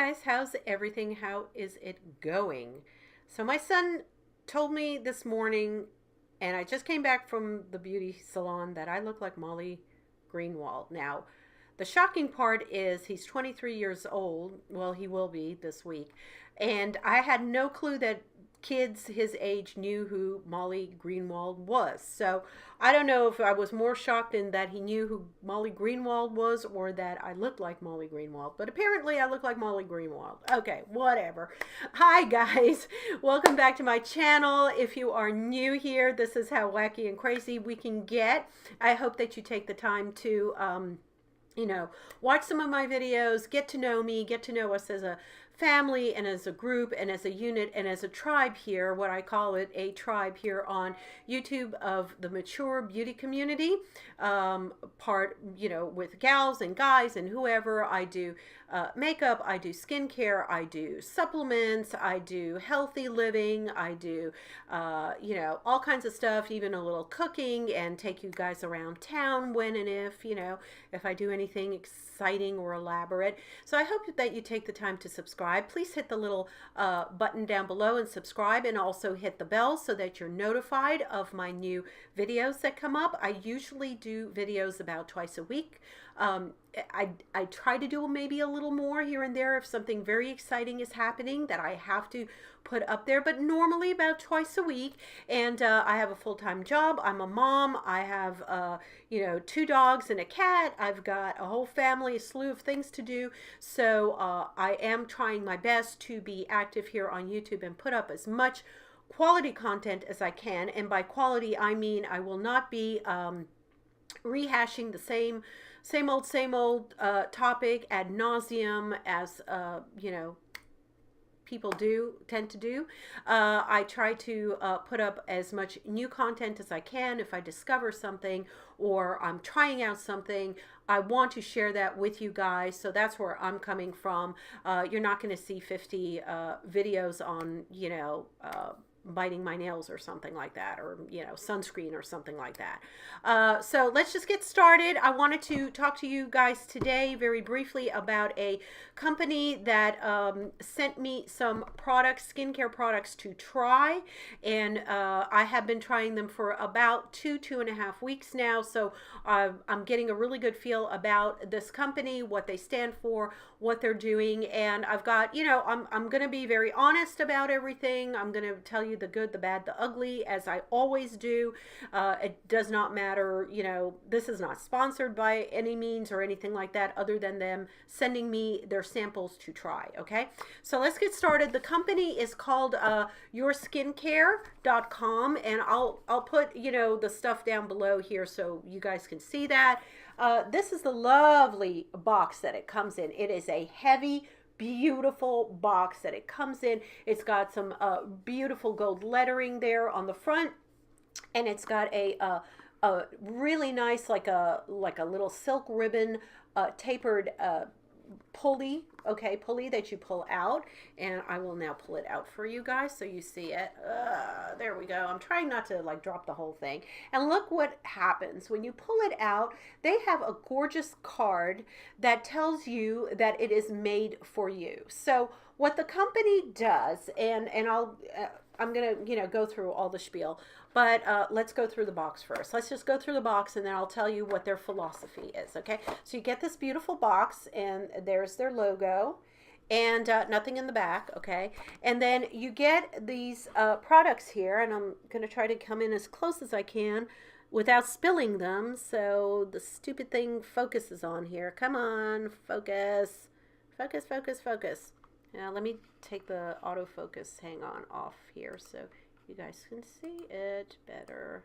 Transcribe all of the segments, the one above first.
guys, how's everything? How is it going? So my son told me this morning, and I just came back from the beauty salon, that I look like Molly Greenwald. Now, the shocking part is he's 23 years old. Well, he will be this week. And I had no clue that kids his age knew who Molly Greenwald was. So I don't know if I was more shocked in that he knew who Molly Greenwald was or that I looked like Molly Greenwald. But apparently I look like Molly Greenwald. Okay, whatever. Hi guys, welcome back to my channel. If you are new here, this is how wacky and crazy we can get. I hope that you take the time to watch some of my videos, get to know me, get to know us as a family and as a group and as a unit and as a tribe here, what I call it, a tribe here on YouTube of the mature beauty community, with gals and guys and whoever. I do makeup, I do skincare, I do supplements, I do healthy living, I do, all kinds of stuff, even a little cooking, and take you guys around town when and if I do anything exciting or elaborate. So I hope that you take the time to subscribe. Please hit the little button down below and subscribe, and also hit the bell so that you're notified of my new videos that come up. I usually do videos about twice a week. I try to do maybe a little more here and there if something very exciting is happening that I have to put up there, but normally about twice a week. And I have a full-time job. I'm a mom. I have 2 dogs and a cat. I've got a whole family, a slew of things to do. So I am trying my best to be active here on YouTube and put up as much quality content as I can. And by quality, I mean I will not be rehashing the same old topic ad nauseum as people tend to do. I try to put up as much new content as I can. If I discover something or I'm trying out something, I want to share that with you guys. So that's where I'm coming from. You're not going to see 50 videos on biting my nails or something like that, or sunscreen or something like that. So let's just get started. I wanted to talk to you guys today very briefly about a company that sent me some products, skincare products to try, and I have been trying them for about 2.5 weeks now. So I'm getting a really good feel about this company, what they stand for, what they're doing, and I've got, I'm going to be very honest about everything. I'm going to tell you the good, the bad, the ugly, as I always do. It does not matter, this is not sponsored by any means or anything like that, other than them sending me their samples to try. Okay, so let's get started. The company is called yourskincare.com, and I'll put the stuff down below here so you guys can see that. This is the lovely box that it comes in. It is a heavy, beautiful box that it comes in. It's got some beautiful gold lettering there on the front, and it's got a really nice, like a little silk ribbon tapered pulley that you pull out, and I will now pull it out for you guys so you see it. There we go. I'm trying not to drop the whole thing. And look what happens when you pull it out. They have a gorgeous card that tells you that it is made for you. So what the company does, and I'm gonna go through all the spiel, but let's go through the box first. Let's just go through the box, and then I'll tell you what their philosophy is. Okay, so you get this beautiful box, and there's their logo, and nothing in the back. Okay, and then you get these products here, and I'm gonna try to come in as close as I can without spilling them, so the stupid thing focuses on here. Come on, focus, focus, focus, focus. Now let me take the autofocus, hang on, off here so you guys can see it better.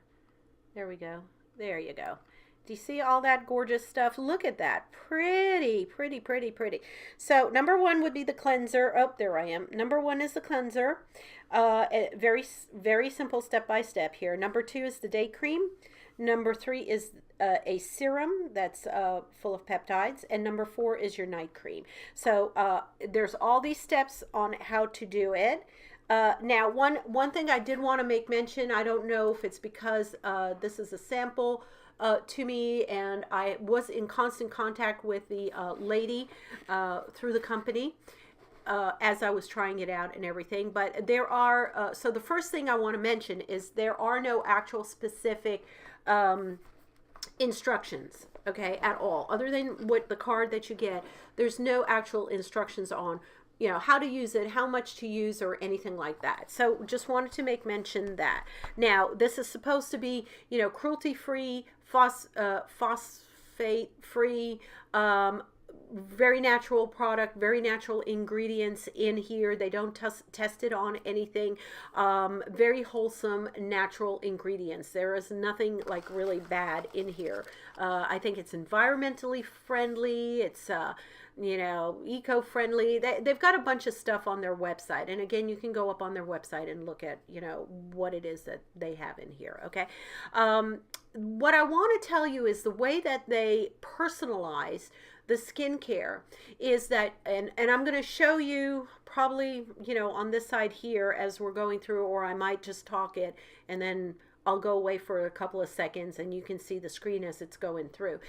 There we go. There you go. Do you see all that gorgeous stuff? Look at that. Pretty, pretty, pretty, pretty. So number 1 would be the cleanser. Oh, there I am. Number 1 is the cleanser. Very, very simple step-by-step here. Number 2 is the day cream. Number 3 is a serum that's full of peptides, and number 4 is your night cream. So there's all these steps on how to do it. Now, one thing I did want to make mention, I don't know if it's because this is a sample to me, and I was in constant contact with the lady through the company. as I was trying it out and everything. But there are, so the first thing I want to mention is there are no actual specific instructions, okay, at all, other than what the card that you get. There's no actual instructions on, you know, how to use it, how much to use, or anything like that. So just wanted to make mention that. Now, this is supposed to be, you know, cruelty-free, phosphate-free, very natural product, very natural ingredients in here. They don't test it on anything. Very wholesome, natural ingredients. There is nothing like really bad in here. I think it's environmentally friendly. It's you know, eco-friendly. They've got a bunch of stuff on their website. And again, you can go up on their website and look at, you know, what it is that they have in here, okay? What I want to tell you is the way that they personalize the skincare is that, and I'm going to show you probably, you know, on this side here as we're going through, or I might just talk it and then I'll go away for a couple of seconds and you can see the screen as it's going through.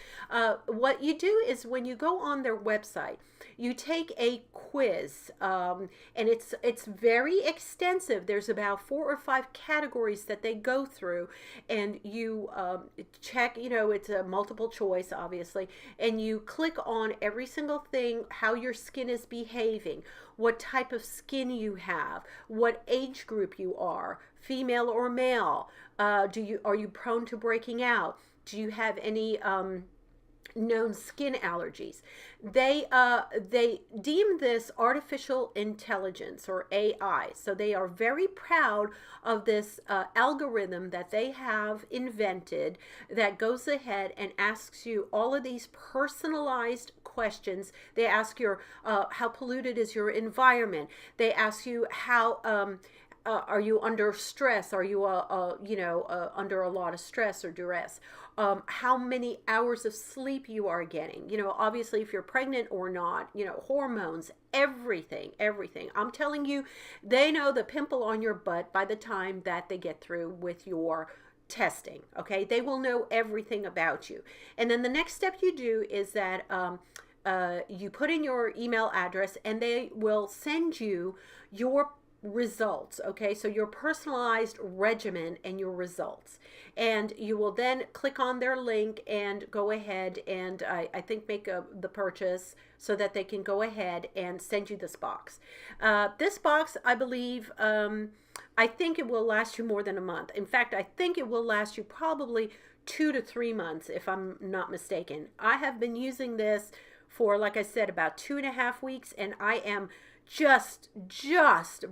What you do is when you go on their website, you take a quiz, and it's very extensive. There's about 4 or 5 categories that they go through, and you check, you know, it's a multiple choice, obviously, and you click on every single thing, how your skin is behaving, what type of skin you have, what age group you are, female or male, are you prone to breaking out? Do you have any known skin allergies? They deem this artificial intelligence, or AI. So they are very proud of this algorithm that they have invented that goes ahead and asks you all of these personalized questions. They ask you how polluted is your environment. They ask you how are you under stress? Are you, under a lot of stress or duress? How many hours of sleep you are getting? You know, obviously, if you're pregnant or not, you know, hormones, everything. I'm telling you, they know the pimple on your butt by the time that they get through with your testing, okay? They will know everything about you. And then the next step you do is that you put in your email address and they will send you your results, okay? So your personalized regimen and your results. And you will then click on their link and go ahead and I think make the purchase so that they can go ahead and send you this box. This box, I believe, I think it will last you more than a month. In fact, I think it will last you probably 2 to 3 months, if I'm not mistaken. I have been using this for, like I said, about 2.5 weeks, and I am just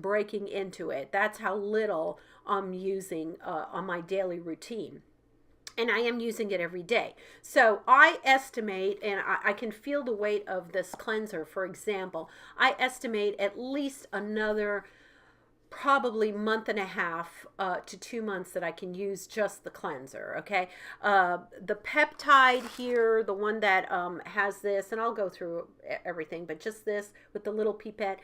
breaking into it. That's how little I'm using on my daily routine. And I am using it every day. So I estimate, and I can feel the weight of this cleanser, for example, I estimate at least another probably 1.5 to 2 months that I can use just the cleanser, okay? The peptide here, the one that has this, and I'll go through everything, but just this with the little pipette,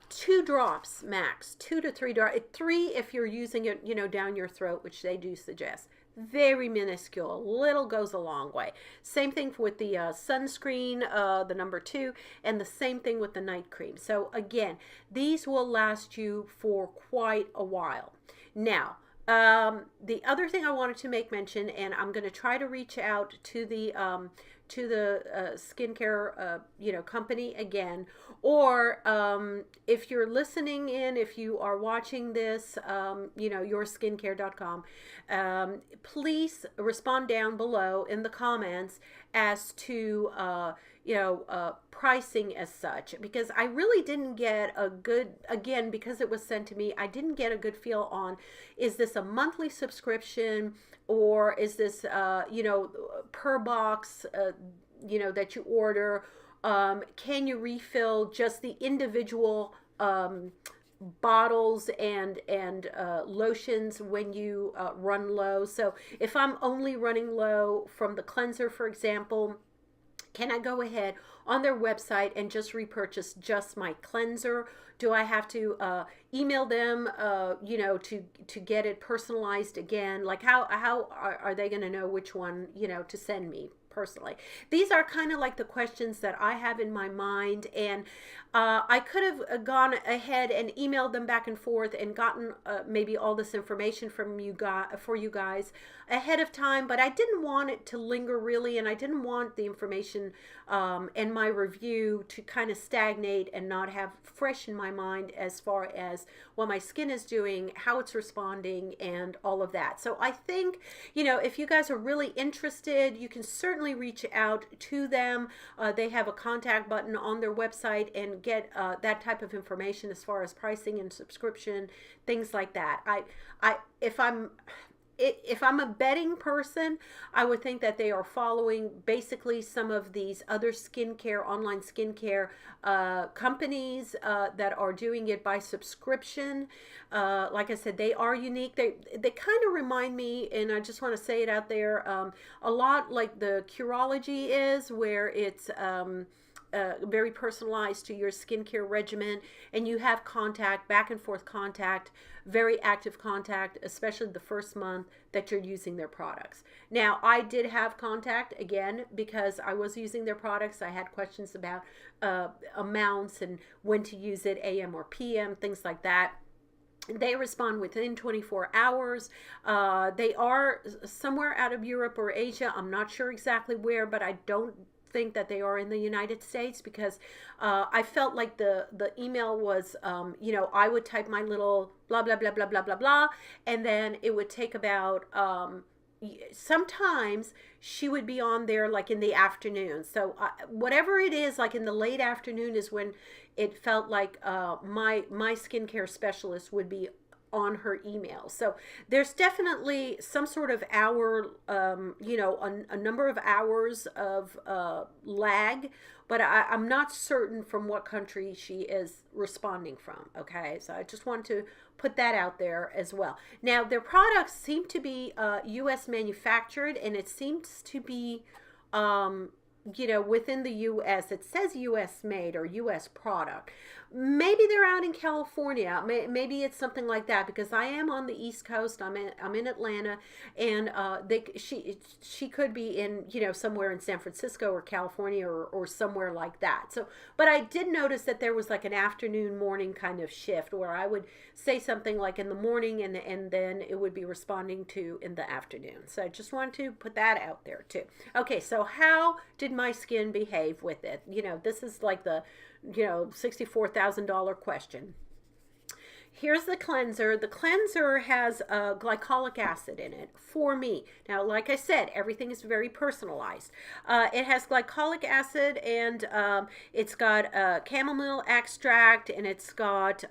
2 drops max, 2 to 3 drops, 3 if you're using it, you know, down your throat, which they do suggest. Very minuscule, little goes a long way. Same thing with the sunscreen, the number 2, and the same thing with the night cream. So again, these will last you for quite a while. Now, the other thing I wanted to make mention, and I'm going to try to reach out to the skincare company again, or if you're listening in, if you are watching this, yourskincare.com, please respond down below in the comments as to pricing as such, because I really didn't get a good, again, because it was sent to me, I didn't get a good feel on, is this a monthly subscription, or is this per box that you order? Can you refill just the individual bottles and lotions when you run low? So if I'm only running low from the cleanser, for example, can I go ahead on their website and just repurchase just my cleanser? Do I have to email them, to get it personalized again? Like how are they going to know which one, to send me personally? These are kind of like the questions that I have in my mind, and I could have gone ahead and emailed them back and forth and gotten maybe all this information from you guys for you guys ahead of time, but I didn't want it to linger really, and I didn't want the information and my review to kind of stagnate and not have fresh in my mind as far as what my skin is doing, how it's responding, and all of that. So I think, if you guys are really interested, you can certainly reach out to them. They have a contact button on their website, and get that type of information as far as pricing and subscription, things like that. If I'm a betting person, I would think that they are following basically some of these other online skincare companies that are doing it by subscription. Like I said, they are unique. They kind of remind me, and I just want to say it out there, a lot like the Curology is, where it's very personalized to your skincare regimen, and you have back and forth contact, very active contact, especially the first month that you're using their products. Now, I did have contact again because I was using their products. I had questions about amounts and when to use it, AM or PM, things like that. They respond within 24 hours. They are somewhere out of Europe or Asia. I'm not sure exactly where, but I don't think that they are in the United States, because I felt like the email was, I would type my little blah, blah, blah, blah, blah, blah, blah, and then it would take about, sometimes she would be on there like in the afternoon. So whatever it is, like in the late afternoon is when it felt like my skincare specialist would be on her email. So there's definitely some sort of hour, a number of hours of lag, but I'm not certain from what country she is responding from. Okay, so I just want to put that out there as well. Now, their products seem to be U.S. manufactured, and it seems to be within the U.S. It says U.S. made or U.S. product. Maybe they're out in California. Maybe it's something like that, because I am on the East Coast. I'm in Atlanta, and she could be in somewhere in San Francisco or California or somewhere like that. So, but I did notice that there was like an afternoon morning kind of shift where I would say something like in the morning, and then it would be responding to in the afternoon. So I just wanted to put that out there too. Okay, so how did my skin behave with it? This is like the $64,000 question. Here's the cleanser. The cleanser has glycolic acid in it for me. Now, like I said, everything is very personalized. It has glycolic acid, and it's got chamomile extract, and it's got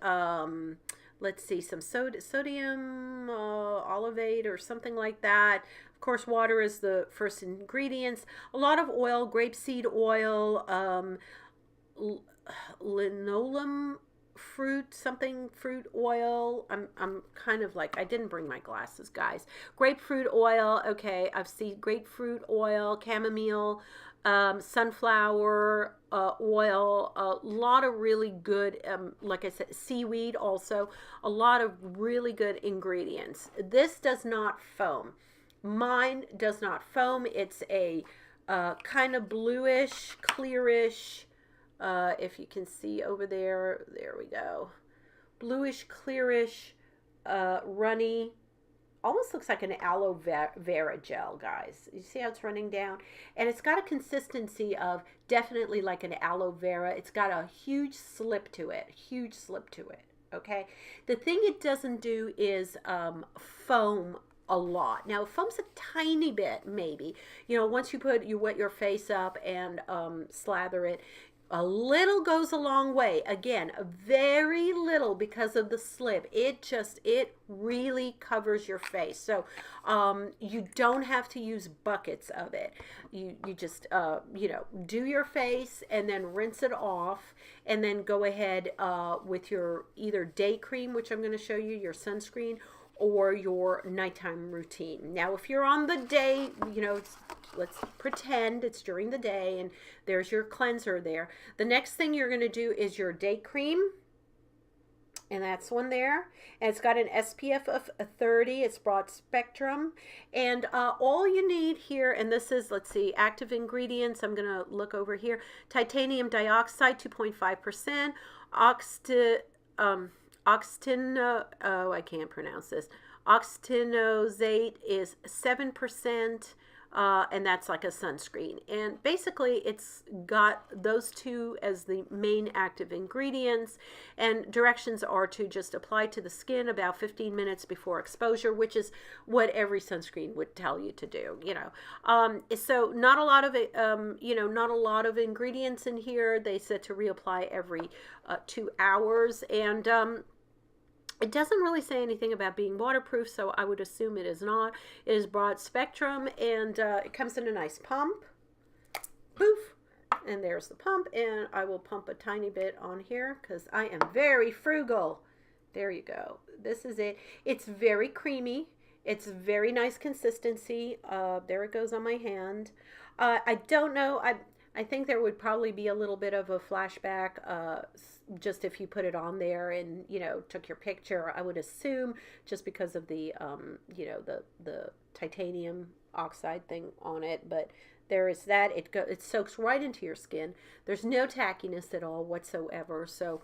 let's see, some sodium olivate or something like that. Of course, water is the first ingredients. A lot of oil, grapeseed oil, linoleum fruit oil. I'm kind of like, I didn't bring my glasses, guys. Grapefruit oil. Okay, I've seen grapefruit oil, chamomile, sunflower oil, a lot of really good, like I said, seaweed also, a lot of really good ingredients. This does not foam. Mine does not foam. It's a kind of bluish, clearish, if you can see over there, there we go. Bluish, clearish, runny, almost looks like an aloe vera gel, guys. You see how it's running down? And it's got a consistency of definitely like an aloe vera. It's got a huge slip to it, okay? The thing it doesn't do is foam a lot. Now, it foams a tiny bit, maybe. Once you wet your face up and slather it, a little goes a long way. Again, very little because of the slip. It really covers your face. So you don't have to use buckets of it. You just, do your face and then rinse it off, and then go ahead with your either day cream, which I'm going to show you, your sunscreen, or your nighttime routine. Now, if you're on the day, let's pretend it's during the day and there's your cleanser there. The next thing you're going to do is your day cream. And that's one there. And it's got an SPF of 30. It's broad spectrum. And all you need here, and this is, let's see, active ingredients. I'm going to look over here. Titanium dioxide, 2.5%. Oh, I can't pronounce this. Oxytinoxate is 7%. And that's like a sunscreen. And basically, it's got those two as the main active ingredients. And directions are to just apply to the skin about 15 minutes before exposure, which is what every sunscreen would tell you to do. So not a lot of not a lot of ingredients in here. They said to reapply every 2 hours, and it doesn't really say anything about being waterproof, so I would assume it is not. It is broad spectrum, and it comes in a nice pump. Poof! And there's the pump, and I will pump a tiny bit on here because I am very frugal. There you go. This is it. It's very creamy. It's very nice consistency. There it goes on my hand. I don't know. I think there would probably be a little bit of a flashback just if you put it on there and, took your picture. I would assume just because of the, the titanium oxide thing on it. But there is that. It soaks right into your skin. There's no tackiness at all whatsoever. So,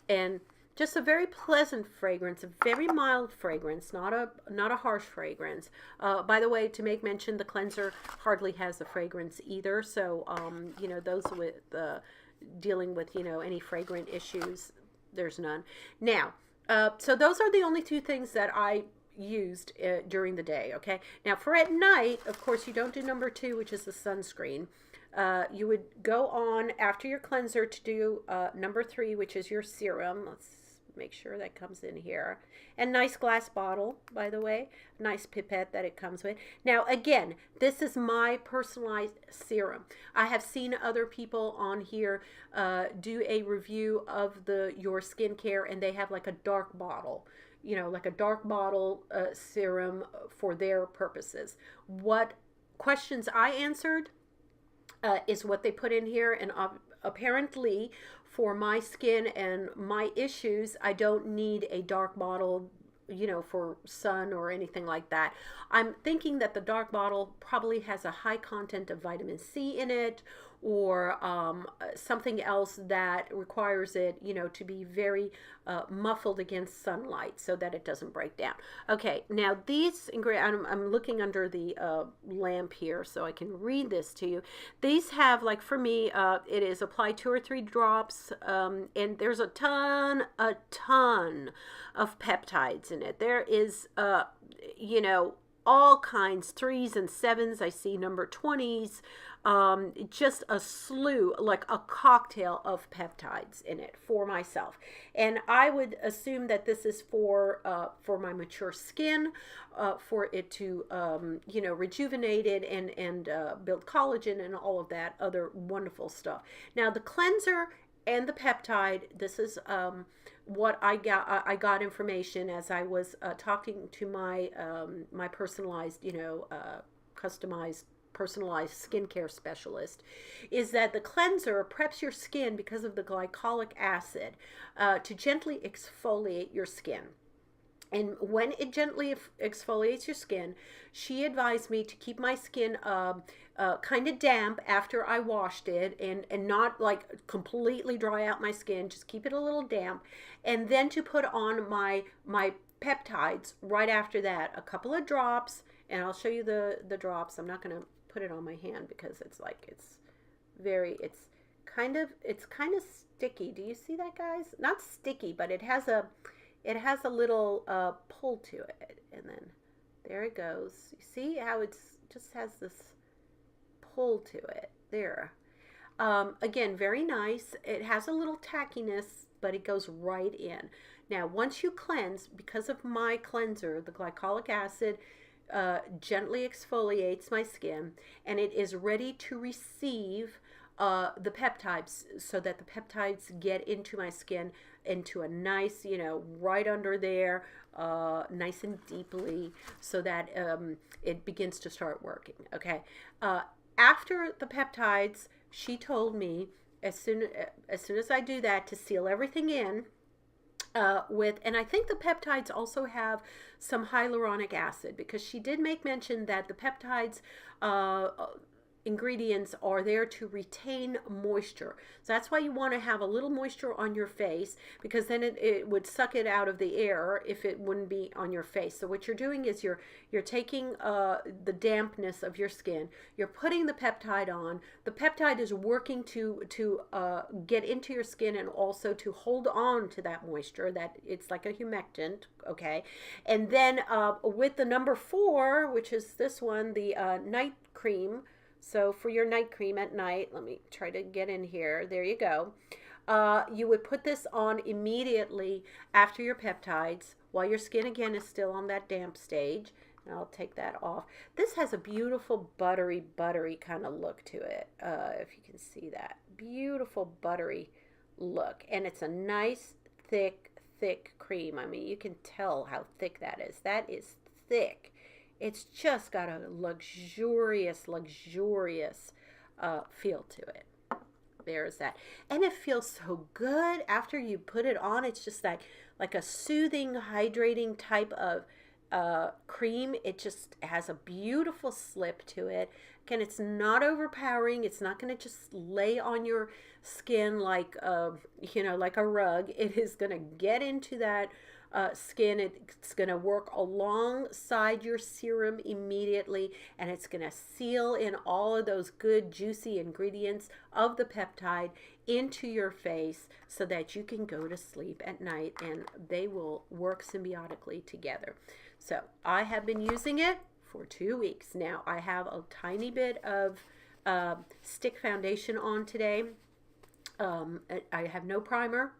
and just a very pleasant fragrance, a very mild fragrance, not a harsh fragrance. By the way, to make mention, the cleanser hardly has a fragrance either. So, those with dealing with any fragrant issues, there's none. Now, so those are the only two things that I used during the day. Okay. Now, for at night, of course, you don't do number 2, which is the sunscreen. You would go on after your cleanser to do number 3, which is your serum. Let's make sure that comes in here. And nice glass bottle, by the way. Nice pipette that it comes with. Now, again, this is my personalized serum. I have seen other people on here do a review of your skincare, and they have like a dark bottle. Like a dark bottle serum for their purposes. What questions I answered is what they put in here, and apparently for my skin and my issues, I don't need a dark bottle, for sun or anything like that. I'm thinking that the dark bottle probably has a high content of vitamin C in it, or something else that requires it, to be very muffled against sunlight so that it doesn't break down. Okay, now these ingredients, I'm looking under the lamp here so I can read this to you. These have, like for me, it is apply 2 or 3 drops, and there's a ton of peptides in it. There is, all kinds, 3s and 7s. I see number 20s. Just a slew, like a cocktail of peptides in it for myself. And I would assume that this is for my mature skin, for it to, rejuvenate it and build collagen and all of that other wonderful stuff. Now, the cleanser and the peptide, this is what I got information as I was talking to my my personalized, customized personalized skincare specialist, is that the cleanser preps your skin because of the glycolic acid to gently exfoliate your skin. And when it gently exfoliates your skin, she advised me to keep my skin kind of damp after I washed it, and not like completely dry out my skin, just keep it a little damp, and then to put on my peptides right after that, a couple of drops, and I'll show you the drops. I'm not going to put it on my hand because it's kind of sticky. Do you see that, guys? Not sticky, but it has a little pull to it, and then there it goes. You see how it's just has this pull to it there. Again, very nice. It has a little tackiness, but it goes right in. Now, once you cleanse, because of my cleanser, the glycolic acid gently exfoliates my skin, and it is ready to receive the peptides, so that the peptides get into my skin into a nice, right under there, nice and deeply, so that it begins to start working. Okay. After the peptides, she told me as soon as I do that, to seal everything in, And I think the peptides also have some hyaluronic acid, because she did make mention that the peptides ingredients are there to retain moisture. So that's why you want to have a little moisture on your face, because then it would suck it out of the air if it wouldn't be on your face. So what you're doing is you're taking the dampness of your skin, you're putting the peptide on. The peptide is working to get into your skin and also to hold on to that moisture. That it's like a humectant, okay? And then with the number 4, which is this one, the night cream. So for your night cream at night, let me try to get in here. There you go. You would put this on immediately after your peptides while your skin again is still on that damp stage. And I'll take that off. This has a beautiful buttery kind of look to it. If you can see that. Beautiful buttery look. And it's a nice thick cream. I mean, you can tell how thick that is. That is thick. It's just got a luxurious feel to it. There's that. And it feels so good after you put it on. It's just like a soothing, hydrating type of cream. It just has a beautiful slip to it. Again, it's not overpowering. It's not going to just lay on your skin like, like a rug. It is going to get into that skin. It's going to work alongside your serum immediately, and it's going to seal in all of those good juicy ingredients of the peptide into your face so that you can go to sleep at night, and they will work symbiotically together. So I have been using it for 2 weeks now. I have a tiny bit of stick foundation on today. I have no primer.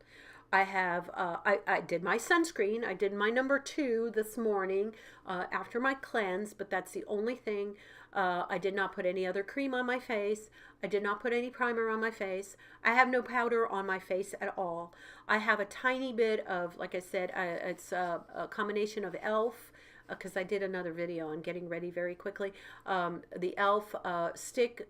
I have, I did my sunscreen. I did my number 2 this morning after my cleanse, but that's the only thing. I did not put any other cream on my face. I did not put any primer on my face. I have no powder on my face at all. I have a tiny bit of, like I said, it's a combination of e.l.f., because I did another video on getting ready very quickly. The e.l.f. Stick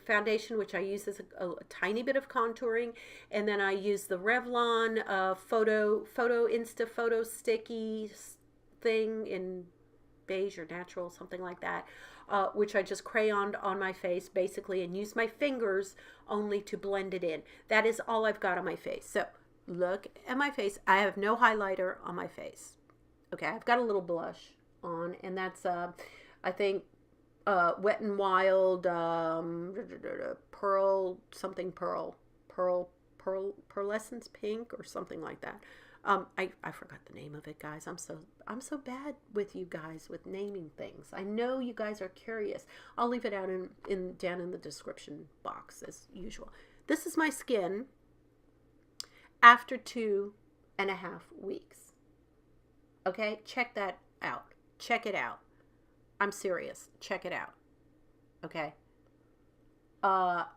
foundation, which I use as a tiny bit of contouring, and then I use the Revlon Insta Photo Sticky thing in beige or natural, something like that, which I just crayoned on my face basically and use my fingers only to blend it in. That is all I've got on my face. So look at my face. I have no highlighter on my face. Okay, I've got a little blush on, and that's I think Wet n Wild pearlescence pink or something like that. I forgot the name of it, guys. I'm so bad with you guys with naming things. I know you guys are curious. I'll leave it out down in the description box as usual. This is my skin after 2.5 weeks. Okay, check that out. Check it out. I'm serious. Check it out. Okay. No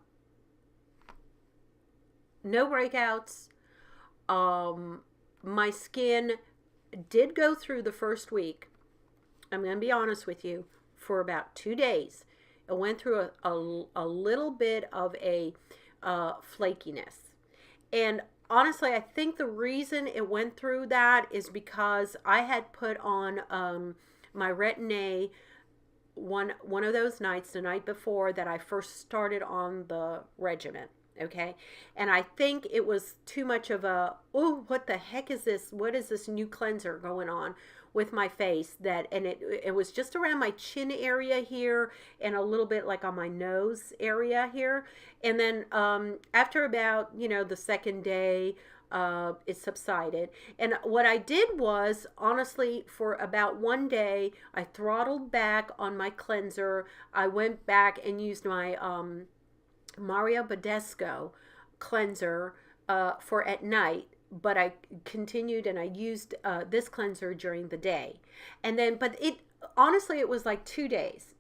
breakouts. My skin did go through the first week. I'm going to be honest with you. For about 2 days, it went through a little bit of a flakiness. And honestly, I think the reason it went through that is because I had put on my Retin-A one of those nights, the night before that I first started on the regimen. Okay, and I think it was too much of a, oh, what the heck is this? What is this new cleanser going on with my face? And it was just around my chin area here and a little bit like on my nose area here. And then after about, the second day, it subsided. And what I did was, honestly, for about 1 day, I throttled back on my cleanser. I went back and used my Mario Badescu cleanser for at night, but I continued and I used this cleanser during the day. And then, but honestly, it was like 2 days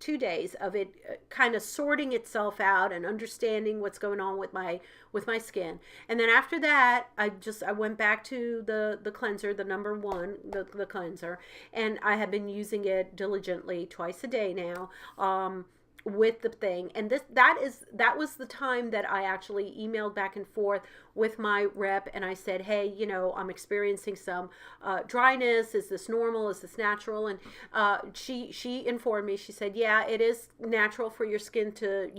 of it kind of sorting itself out and understanding what's going on with my skin. And then after that, I went back to the cleanser, the number 1, the cleanser, and I have been using it diligently twice a day now. with the thing. And that was the time that I actually emailed back and forth with my rep, and I said, hey, I'm experiencing some dryness. Is this normal? Is this natural? And she informed me. She said, yeah, it is natural for your skin to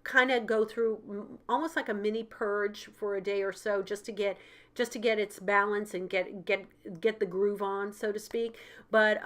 kind of go through almost like a mini purge for a day or so, just to get its balance and get the groove on, so to speak. But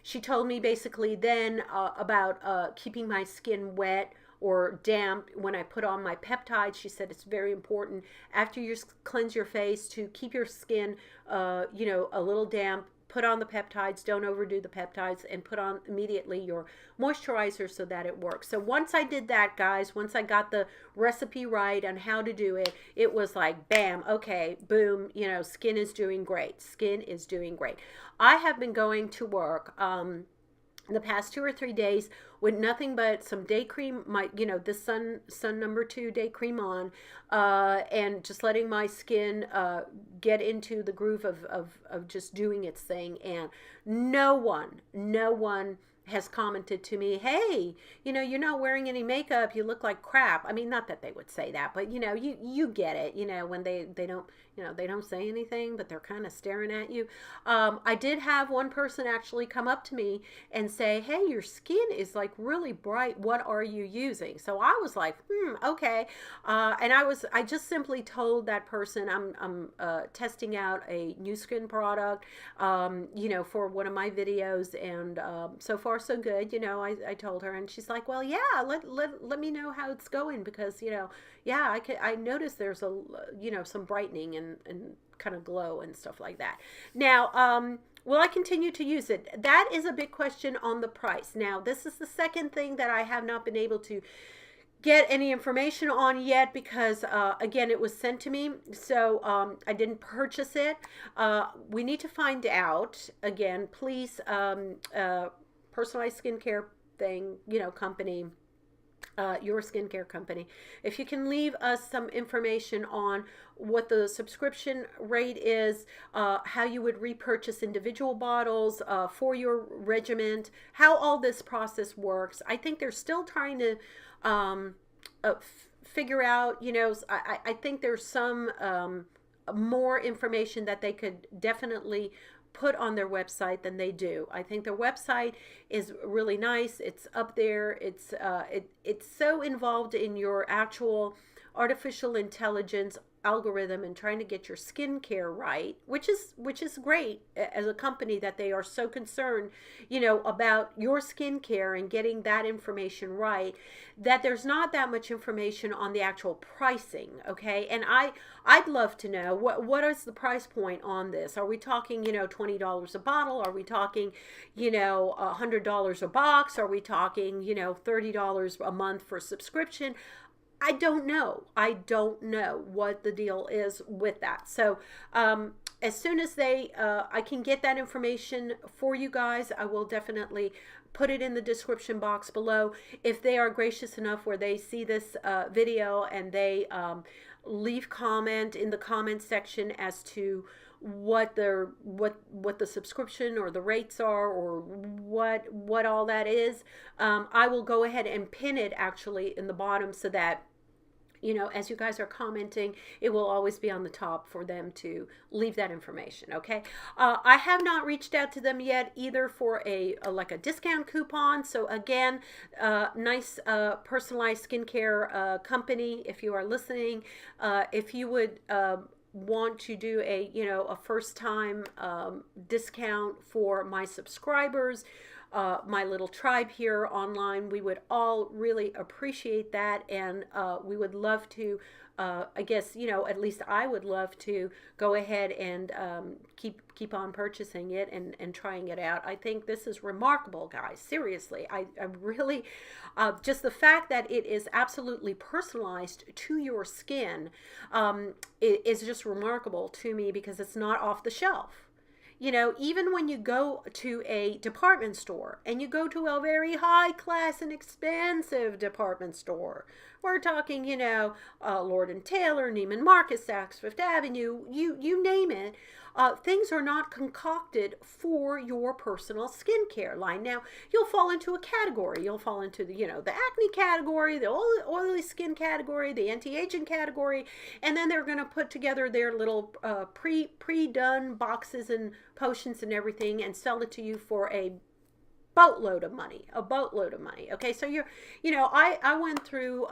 she told me basically then about keeping my skin wet or damp when I put on my peptides. She said it's very important after you cleanse your face to keep your skin, a little damp. Put on the peptides, don't overdo the peptides, and put on immediately your moisturizer so that it works. So once I did that, guys, once I got the recipe right on how to do it, it was like, bam, okay, boom, skin is doing great. Skin is doing great. I have been going to work the past 2 or 3 days with nothing but some day cream, this sun number 2 day cream on, and just letting my skin get into the groove of just doing its thing. And no one has commented to me, hey, you're not wearing any makeup, you look like crap. I mean, not that they would say that, but you get it, when they don't, they don't say anything, but they're kind of staring at you. I did have one person actually come up to me and say, hey, your skin is like really bright. What are you using? So I was like, okay. And I just simply told that person I'm testing out a new skin product, for one of my videos. And so far so good. I told her, and she's like, well, yeah, let me know how it's going, because, yeah, I noticed there's some brightening and kind of glow and stuff like that. Now, will I continue to use it? That is a big question on the price. Now, this is the second thing that I have not been able to get any information on yet, because again, it was sent to me, so I didn't purchase it. We need to find out. Again, please, personalized skincare thing, company, your skincare company, if you can leave us some information on what the subscription rate is, how you would repurchase individual bottles for your regimen, how all this process works. I think they're still trying to figure out, I think there's some more information that they could definitely put on their website than they do. I think their website is really nice. It's up there. It's so involved in your actual artificial intelligence algorithm and trying to get your skincare right, which is great as a company, that they are so concerned, about your skincare and getting that information right, that there's not that much information on the actual pricing. Okay. And I'd love to know what is the price point on this. Are we talking, $20 a bottle? Are we talking, $100 a box? Are we talking, $30 a month for subscription? I don't know. I don't know what the deal is with that. So as soon as I can get that information for you guys, I will definitely put it in the description box below. If they are gracious enough where they see this video and they leave comment in the comment section as to what the subscription or the rates are, or what all that is, I will go ahead and pin it actually in the bottom, so that as you guys are commenting, it will always be on the top for them to leave that information. Okay. I have not reached out to them yet either for like a discount coupon. So again, nice personalized skincare company, if you are listening, if you would want to do a first time discount for my subscribers, my little tribe here online, we would all really appreciate that. And we would love to, I guess, at least I would love to go ahead and keep on purchasing it and trying it out. I think this is remarkable, guys. Seriously, I really, just the fact that it is absolutely personalized to your skin is just remarkable to me, because it's not off the shelf. Even when you go to a department store, and you go to a very high class and expensive department store, We're talking, Lord and Taylor, Neiman Marcus, Saks Fifth Avenue, you name it. Things are not concocted for your personal skincare line. Now, you'll fall into a category. You'll fall into the acne category, the oily skin category, the anti-aging category, and then they're going to put together their little pre-done boxes and potions and everything and sell it to you for a boatload of money. Okay, so I went through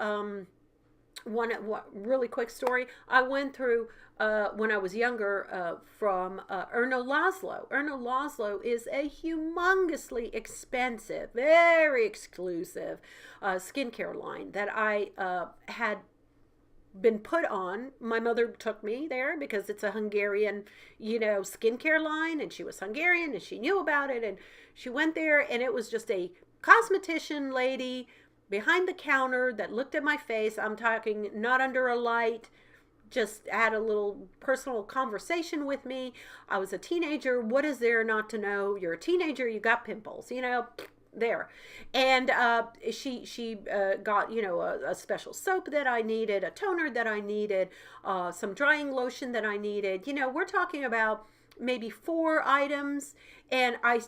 one really quick story. I went through when I was younger from Erno Laszlo. Erno Laszlo is a humongously expensive, very exclusive skincare line that I had been put on. My mother took me there because it's a Hungarian, skincare line, and she was Hungarian and she knew about it, and she went there, and it was just a cosmetician lady behind the counter that looked at my face. I'm talking not under a light, just had a little personal conversation with me. I was a teenager. What is there not to know? You're a teenager, you got pimples, there. And she got a special soap that I needed, a toner that I needed, some drying lotion that I needed. We're talking about maybe 4 items, and I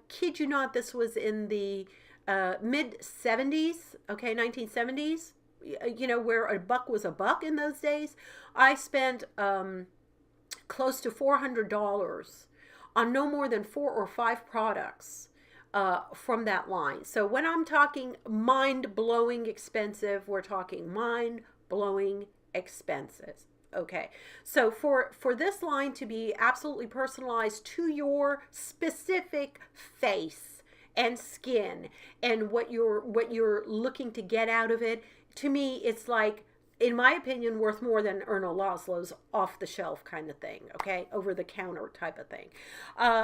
kid you not, this was in the mid 70s, okay, 1970s, where a buck was a buck in those days. I spent close to $400 on no more than 4 or 5 products from that line. So when I'm talking mind-blowing expensive, we're talking mind-blowing expenses. Okay, so for this line to be absolutely personalized to your specific face and skin and what you're looking to get out of it, to me, it's like, in my opinion, worth more than Erno Laszlo's off the shelf kind of thing. Okay, over the counter type of thing.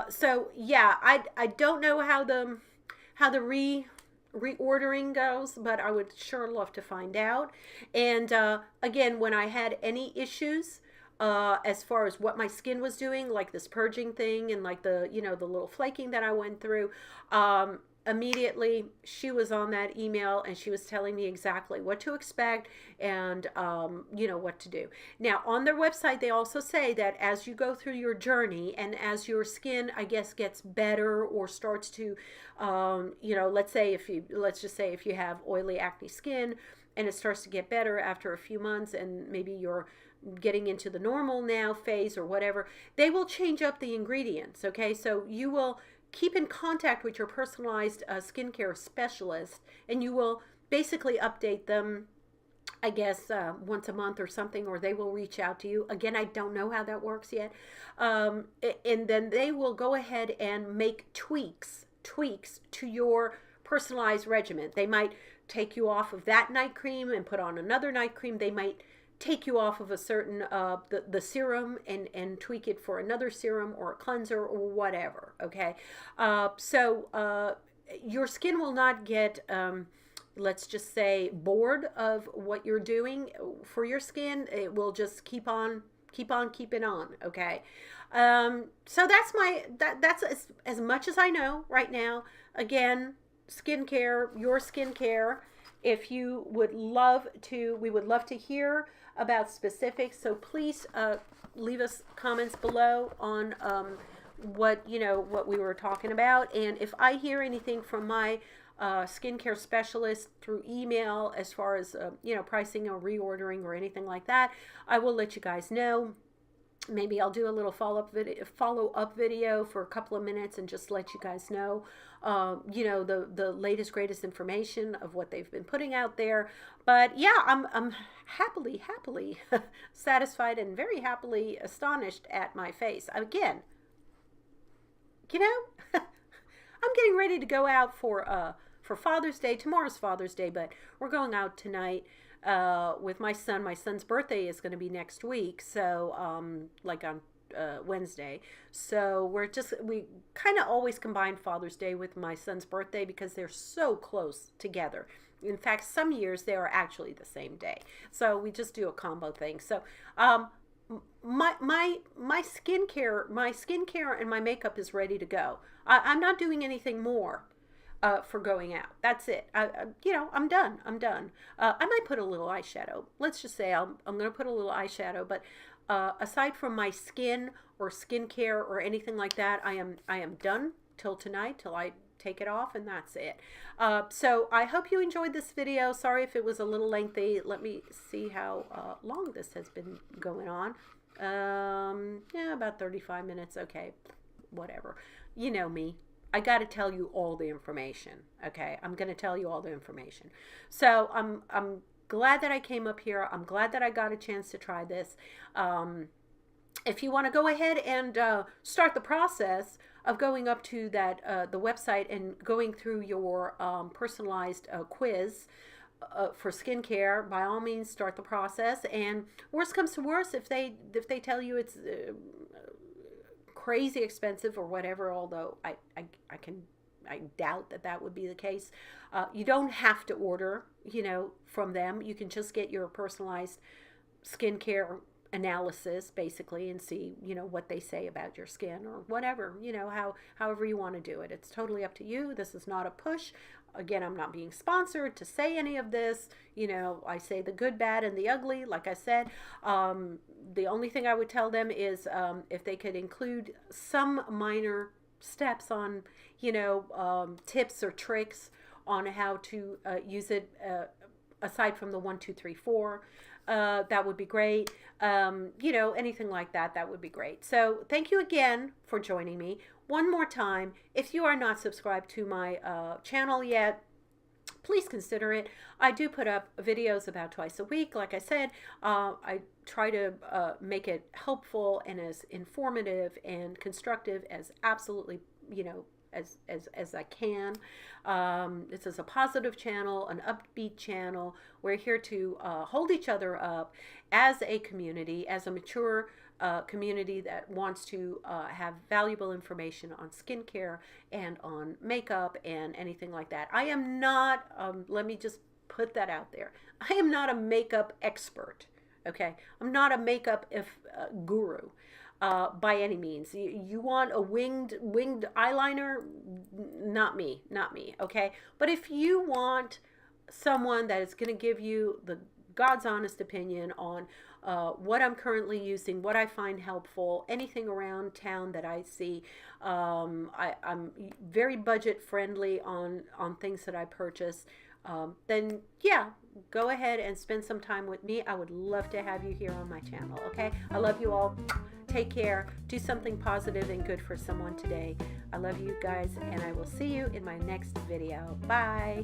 So yeah, I don't know how the reordering goes, but I would sure love to find out. And again, when I had any issues as far as what my skin was doing, like this purging thing and like the the little flaking that I went through, immediately she was on that email and she was telling me exactly what to expect and what to do. Now, on their website, they also say that as you go through your journey and as your skin, I guess, gets better or starts to let's just say if you have oily acne skin and it starts to get better after a few months, and maybe you're getting into the normal now phase or whatever, they will change up the ingredients. Okay, so you will keep in contact with your personalized skincare specialist, and you will basically update them, I guess, once a month or something, or they will reach out to you. Again, I don't know how that works yet. And then they will go ahead and make tweaks to your personalized regimen. They might take you off of that night cream and put on another night cream. They might take you off of a certain the serum and tweak it for another serum or a cleanser or whatever. Okay, so your skin will not get let's just say bored of what you're doing for your skin. It will just keep on keeping on. Okay, so that's as much as I know right now. Again, skincare, your skincare. If you would love to, we would love to hear about specifics. So please leave us comments below on what we were talking about. And if I hear anything from my skincare specialist through email as far as pricing or reordering or anything like that, I will let you guys know. Maybe I'll do a little follow-up video for a couple of minutes and just let you guys know, the latest, greatest information of what they've been putting out there. But yeah, I'm happily satisfied and very happily astonished at my face. Again, I'm getting ready to go out for Father's Day. Tomorrow's Father's Day, but we're going out tonight with my son. My son's birthday is going to be next week, so like on Wednesday. So we kind of always combine Father's Day with my son's birthday because they're so close together. In fact, some years they are actually the same day. So we just do a combo thing. So my skincare and my makeup is ready to go. I'm not doing anything more. for going out. That's it. You know, I'm done. I'm done. I might put a little eyeshadow. Let's just say I'm going to put a little eyeshadow, but aside from my skin or skincare or anything like that, I am done till tonight, till I take it off, and that's it. So I hope you enjoyed this video. Sorry if it was a little lengthy. Let me see how long this has been going on. Yeah, about 35 minutes. Okay, whatever. You know me. I got to tell you all the information. Okay, I'm going to tell you all the information. So I'm glad that I came up here. I'm glad that I got a chance to try this. If you want to go ahead and start the process of going up to that the website and going through your personalized quiz for skincare, by all means start the process. And worst comes to worst, if they tell you it's crazy expensive or whatever, although I doubt that would be the case, you don't have to order, you know, from them. You can just get your personalized skincare analysis basically and see, you know, what they say about your skin or whatever, you know, however you want to do it. It's totally up to you. This is not a push. Again, I'm not being sponsored to say any of this. You know, I say the good, bad, and the ugly. Like I said, the only thing I would tell them is if they could include some minor steps on, you know, tips or tricks on how to use it aside from the 1, 2, 3, 4. That would be great. You know, anything like that, that would be great. So thank you again for joining me. One more time, if you are not subscribed to my channel yet, please consider it. I do put up videos about twice a week. Like I said, I try to make it helpful and as informative and constructive as absolutely, you know, as I can. This is a positive channel, an upbeat channel. We're here to hold each other up as a community, as a mature community that wants to have valuable information on skincare and on makeup and anything like that. I am not, let me just put that out there. I am not a makeup expert, okay? I'm not a makeup guru. By any means. You want a winged eyeliner? Not me, okay? But if you want someone that is going to give you the God's honest opinion on what I'm currently using, what I find helpful, anything around town that I see, I'm very budget friendly on things that I purchase, then yeah, go ahead and spend some time with me. I would love to have you here on my channel, okay? I love you all. Take care. Do something positive and good for someone today. I love you guys, and I will see you in my next video. Bye.